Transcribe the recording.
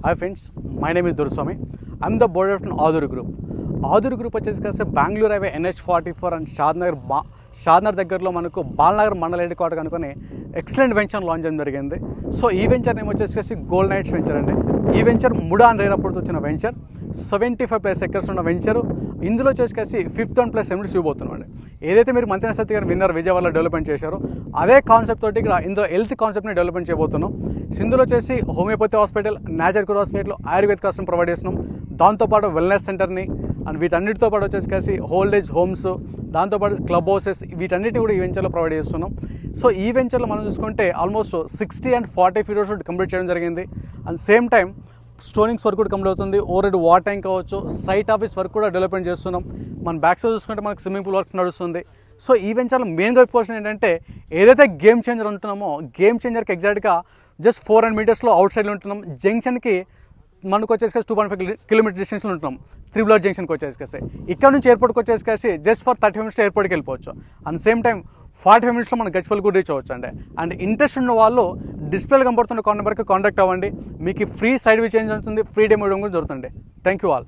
Hi friends, my name is Duruswamy. I'm the board of Aduru Group. Aduru Group వచ్చేసి Bengaluru highway NH44 and Shadnagar దగ్గరలో మనకు బాలనగర్ మండల head quarter అనుకుని excellent venture launch చేయడం జరిగింది. So ఈ వెంచర్ నేమ్ వచ్చేసి గోల్డ్ నైట్స్ వెంచర్ అండి. ఈ వెంచర్ ముడా అండ్ రేరప్పుడు వచ్చిన వెంచర్ 75+ ఎకర్స్ ఉన్న వెంచర్. ఇందులో వచ్చేసి 51+ ఎమిట్స్ ఇవ్వబోతున్నాం అండి. ఏదైతే మీరు మంత్రి సత్య గారు విన్నర్ విజయవాడలో డెవలప్మెంట్ చేశారో అదే కాన్సెప్ట్ తోటి ఇక్కడ ఇందులో హెల్త్ కాన్సెప్ట్ని డెవలప్మెంట్ చేయబోతున్నాం. ఇందులో వచ్చేసి homeopathy hospital, nature cure hospital, ayurvedic hospital provide చేస్తున్నాం. దాంతోపాటు వెల్నెస్ సెంటర్ని అండ్ వీటన్నిటితో పాటు వచ్చేసి ఓల్డ్ ఏజ్ హోమ్స్, దాంతోపాటు క్లబ్ హౌసెస్, వీటన్నిటిని కూడా ఈ వెంచర్లో ప్రొవైడ్ చేస్తున్నాం. సో ఈ వెంచర్లో మనం చూసుకుంటే almost 60 and 40 feet road complete చేయడం జరిగింది. అండ్ సేమ్ టైం స్టోనింగ్స్ వర్క్ కూడా కంప్లీట్ అవుతుంది. ఓవర్ వాటర్ ట్యాంక్ కావచ్చు, సైట్ ఆఫీస్ వర్క్ కూడా డెవలప్మెంట్ చేస్తున్నాం. మన బ్యాక్ సైడ్ చూసుకుంటే మనకు స్విమ్మింగ్ పూల్ వర్క్స్ నడుస్తుంది. సో ఈ వెంచర్లో మెయిన్గా చెప్పుకోవాల్సింది ఏంటంటే ఏదైతే గేమ్ చేంజర్ ఉంటున్నామో గేమ్ చేంజర్కి ఎగ్జాక్ట్గా జస్ట్ 400 మీటర్స్లో అవుట్ సైడ్లో ఉంటున్నాం. జంక్షన్కి మనకు వచ్చేసి 2.5 కిలోమీటర్ డిస్టెన్స్లో ఉంటున్నాం. త్రిబుల్ ఆర్ జంక్షన్కి వచ్చేసి ఇక్కడ నుంచి ఎయిర్పోర్ట్కి వచ్చేసి జస్ట్ ఫర్ 30 మినిట్స్ ఎయిర్పోర్ట్కి వెళ్ళిపోవచ్చు. అండ్ సేమ్ టైం 45 మినిట్స్లో మనం గచ్చిపల్లి కూడా రీచ్ అవ్వచ్చు అండి. అండ్ ఇంట్రెస్ట్ ఉన్న వాళ్ళు డిస్ప్లేలో కనబడుతున్న కాంటాక్ట్ నెంబర్కి కాంటాక్ట్ అవ్వండి. మీకు ఫ్రీ సైడ్ వి చేంజ్ అవుతుంది, ఫ్రీ డెమో కూడా జరుగుతుంది. Thank you all.